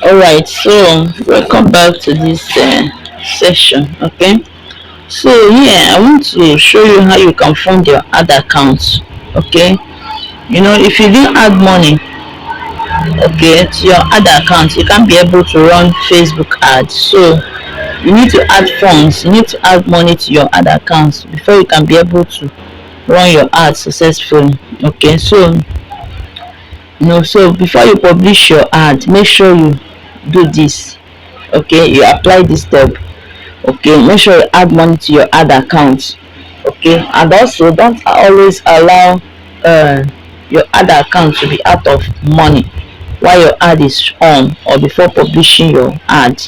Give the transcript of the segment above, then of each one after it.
All right, so welcome back to this session. Okay, so here I want to show you how you can fund your ad account. Okay, if you didn't add money, okay, to your ad account, you can't be able to run Facebook ads. So you need to add funds, you need to add money to your ad account before you can be able to run your ads successfully. Okay, so before you publish your ad, make sure you do this. Okay, you apply this step. Okay, make sure you add money to your ad account. Okay, and also don't always allow uh, your ad account to be out of money while your ad is on or before publishing your ad.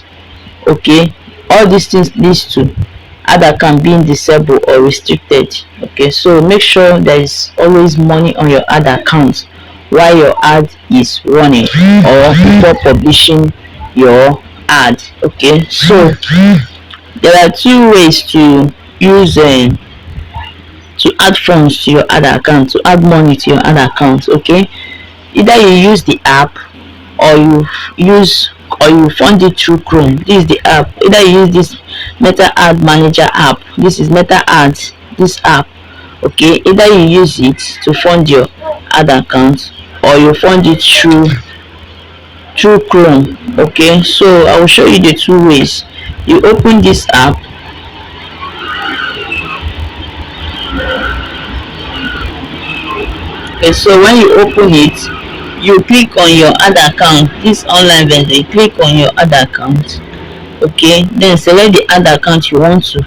Okay, all these things leads to ad account being disabled or restricted. Okay, so make sure there is always money on your ad account while your ad is running or before publishing your ad. Okay, so there are two ways to use to add funds to your ad account, to add money to your ad account. Okay, either you use the app or you fund it through Chrome. This is the app. Either you use this Meta Ad Manager app. This is Meta Ads, this app. Okay, either you use it to fund your ad account or you fund it through Chrome. Okay, so I will show you the two ways. You open this app. Okay, so when you open it, you click on your ad account, this online vendor. You click on your ad account. Okay, then select the ad account you want to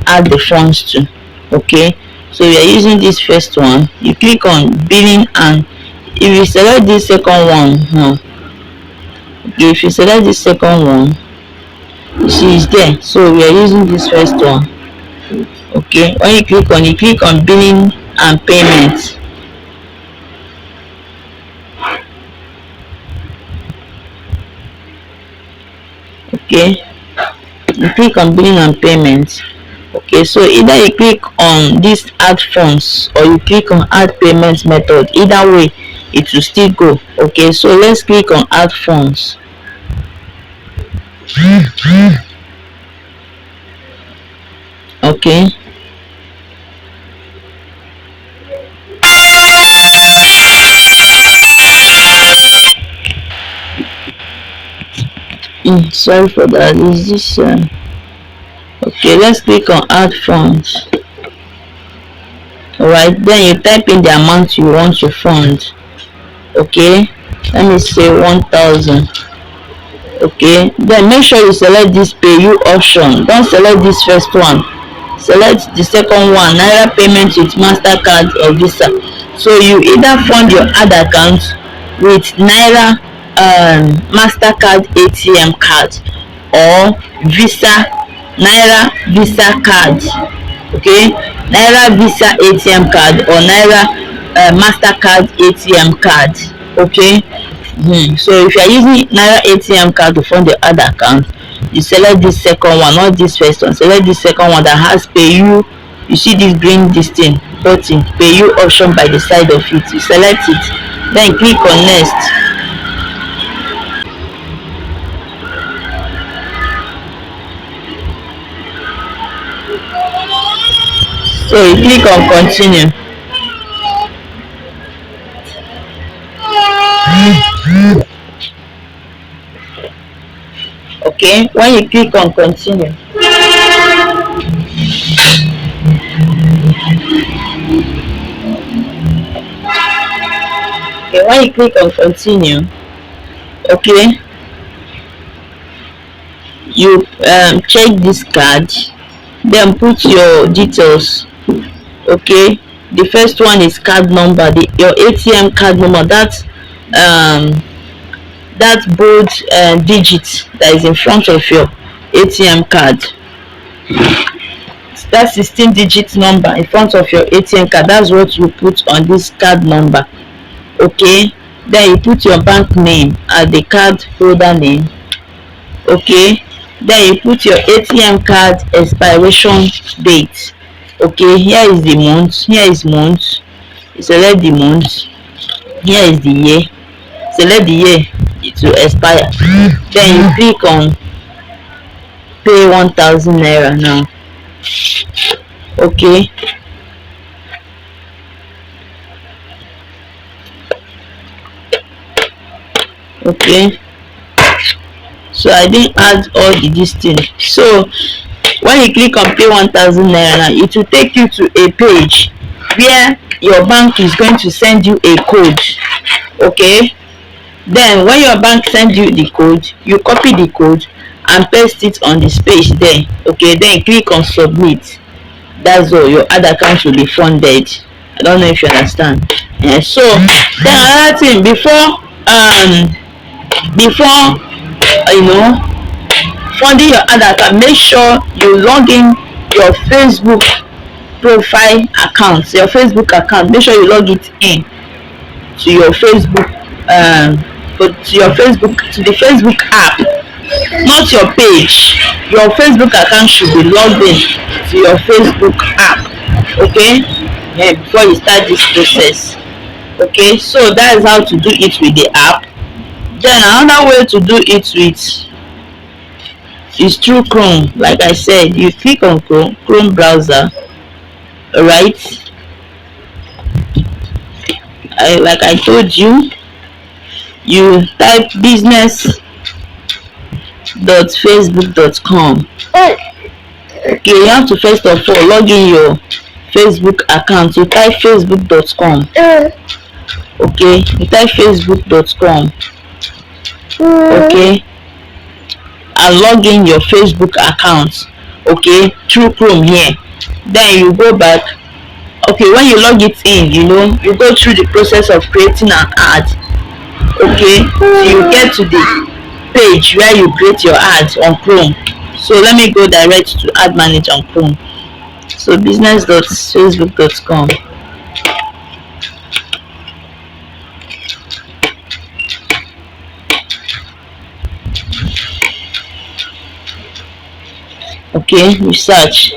add the funds to. Okay, so we are using this first one. You click on billing, and if you select this second one, okay, if you select this second one, you see it's there. So we are using this first one. Okay, when you click on billing and payment. Okay, you click on billing and payment. Okay, so either you click on this add funds or you click on add payment method. Either way it will still go. Okay, so let's click on add funds. Okay, sorry for that. Is this okay, let's click on add funds. Alright, then you type in the amount you want to fund. Okay, let me say 1,000. Okay, then make sure you select this pay you option. Don't select this first one, select the second one, Naira payment with MasterCard or Visa. So you either fund your ad account with Naira MasterCard ATM card or Visa Naira Visa card. Okay, Naira Visa ATM card or Naira MasterCard ATM card. Okay, so if you are using Naira ATM card to fund your ad account, you select this second one, not this first one. Select this second one that has pay you. You see this green button, pay you option by the side of it. You select it, then click on next. So you click on continue. Okay, when you click on continue, okay, when you click on continue, okay, you check this card, then put your details. Okay, the first one is card number, your ATM card number. That bold digit that is in front of your ATM card, that 16-digit number in front of your ATM card, that's what you put on this card number. Okay, then you put your bank name and the card holder name. Okay, then you put your ATM card expiration date. Okay, here is the month, here is month. You select the month. Here is the year, select the year it will expire. Then you click on pay 1000 naira now. Okay, okay, so I didn't add all the this thing. So when you click on pay 1000 naira now, it will take you to a page where your bank is going to send you a code. Okay, then when your bank send you the code, you copy the code and paste it on the space there. Okay, then click on submit. That's all, your other account will be funded. I don't know if you understand. So then another thing, before funding your other account, make sure you log in your Facebook profile account, your Facebook account. Make sure you log it in to your Facebook, to the Facebook app, not your page. Your Facebook account should be logged in to your Facebook app. Okay, before you start this process. Okay, so that is how to do it with the app. Then another way to do it with is through Chrome. Like I said, you click on Chrome browser. Alright, like I told you, you type business.facebook.com. Okay, you have to first of all log in your Facebook account. You type facebook.com. Okay, you type facebook.com. Okay, and log in your Facebook account. Okay, through Chrome here. Then you go back. Okay, when you log it in, you go through the process of creating an ad. Okay, so you get to the page where you create your ads on Chrome. So let me go direct to ad manager on Chrome. So business.facebook.com. Okay, research.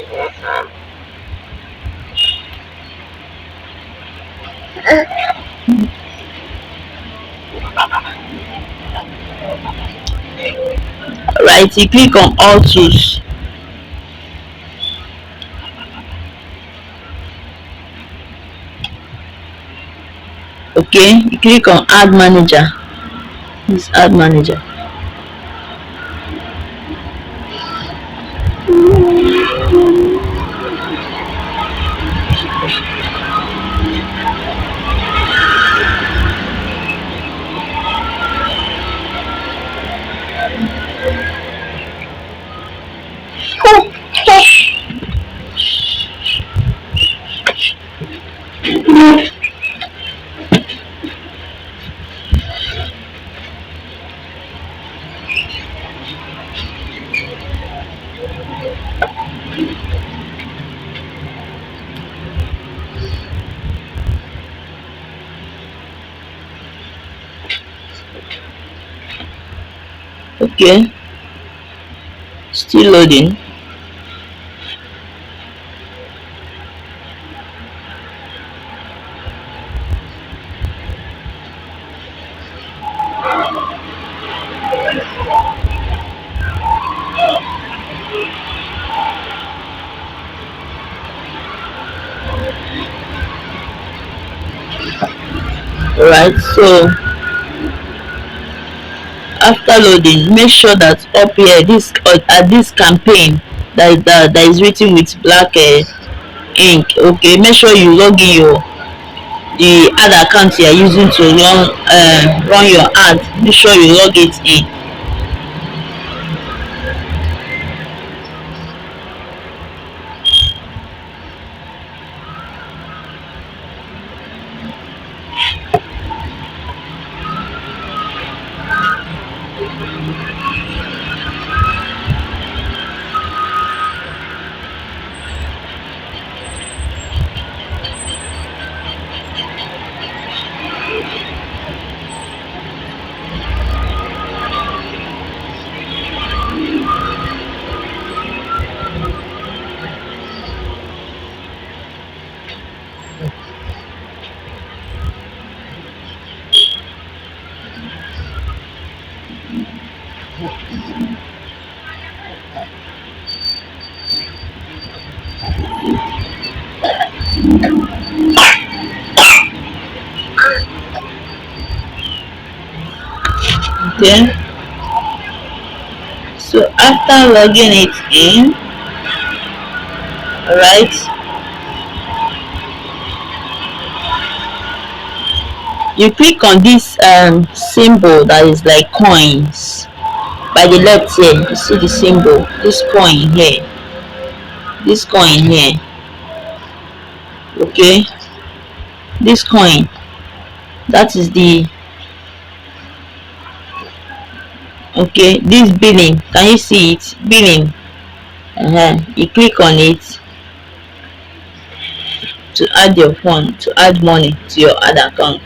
Right, you click on all tools. Okay, you click on ad manager. This ad manager. Okay, still loading. Alright, so after loading, make sure that up here this at this campaign that is written with black ink. Okay, make sure you log in the ad account you are using to run your ad. Make sure you log it in. Okay, so after logging it in, all right, you click on this symbol that is like coins by the left here. You see the symbol, this coin here, this coin here. Okay, this coin, that is the, okay, this billing, can you see it, billing? You click on it to add your fund, to add money to your other account.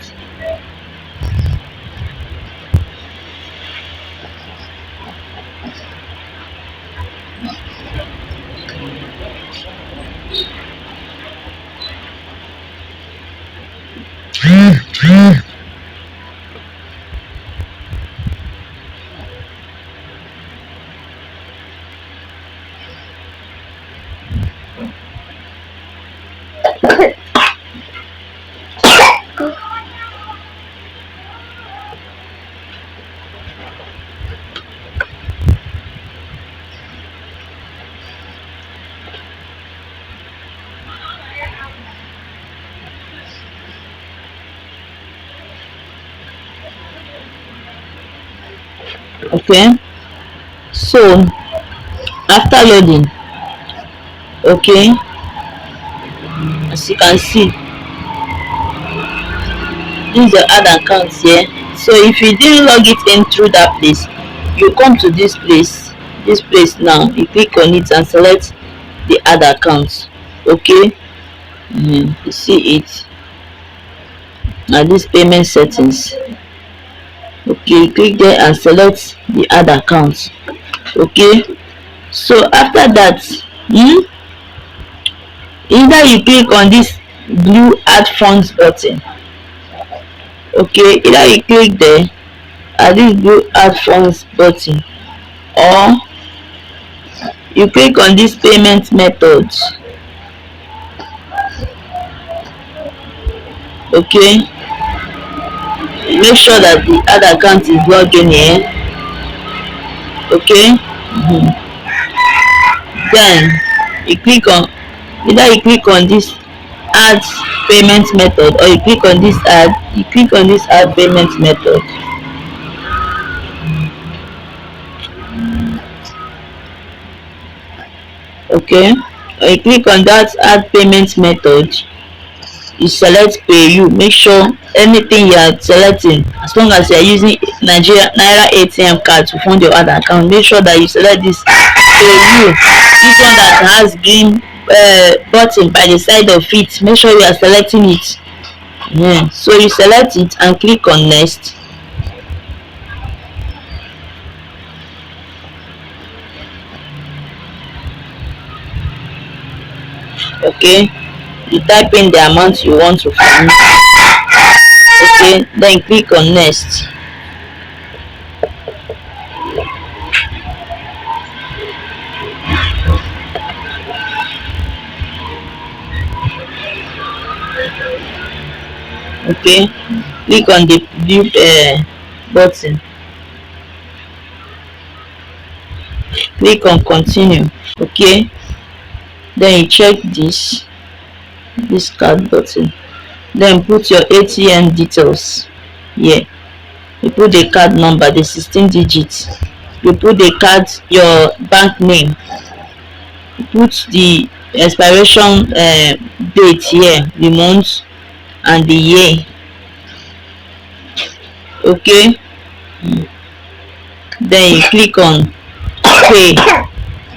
Okay, so after loading, okay, as you can see, this is your other account here. So if you didn't log it in through that place, you come to this place now, you click on it and select the other account. Okay, you see it now, this payment settings. Okay, click there and select the other account. Okay, so after that, either you click on this blue add funds button. Okay, either you click there at this blue add funds button, or you click on this payment method. Okay, make sure that the other account is logged in here. Okay, then you click on, either you click on this add payment method, or you click on this add payment method. Okay, or you click on that add payment method, you select pay you. Make sure anything you are selecting, as long as you are using Naira ATM card to fund your other account, make sure that you select this pay you, this one that has green button by the side of it. Make sure you are selecting it. So you select it and click on next. Okay, you type in the amount you want to fund. Okay, then click on next. Okay, click on the view button, click on continue. Okay, then you check this card button, then put your ATM details here. You put the card number, the 16 digits, you put the card, your bank name, you put the expiration date here, the month and the year. Okay, then you click on pay,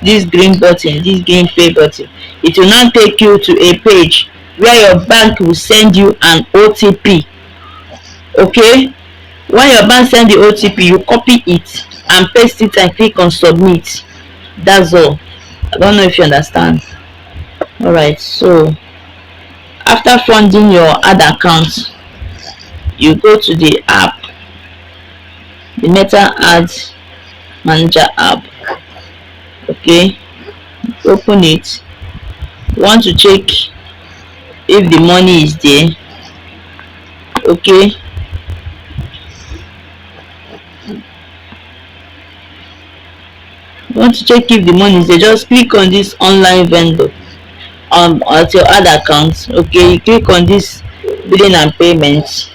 this green button, this green pay button. It will now take you to a page where your bank will send you an OTP. Okay, when your bank send the OTP, you copy it and paste it and click on submit. That's all. I don't know if you understand. All right, so after funding your other account, you go to the app, the Meta Ads manager app. Okay, open it. You want to check if the money is there. Okay, you want to check if the money is there, just click on this online vendor at your ad account. Okay, you click on this billing and payments.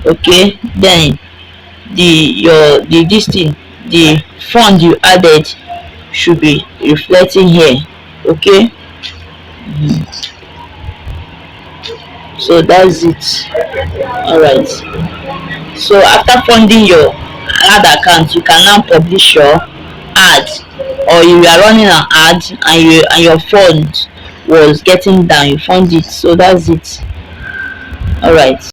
Okay, then the this thing, the fund you added should be reflecting here. Okay, so that's it. All right, so after funding your ad account, you can now publish your ad, or you are running an ad and your fund was getting down, you fund it. So that's it. All right.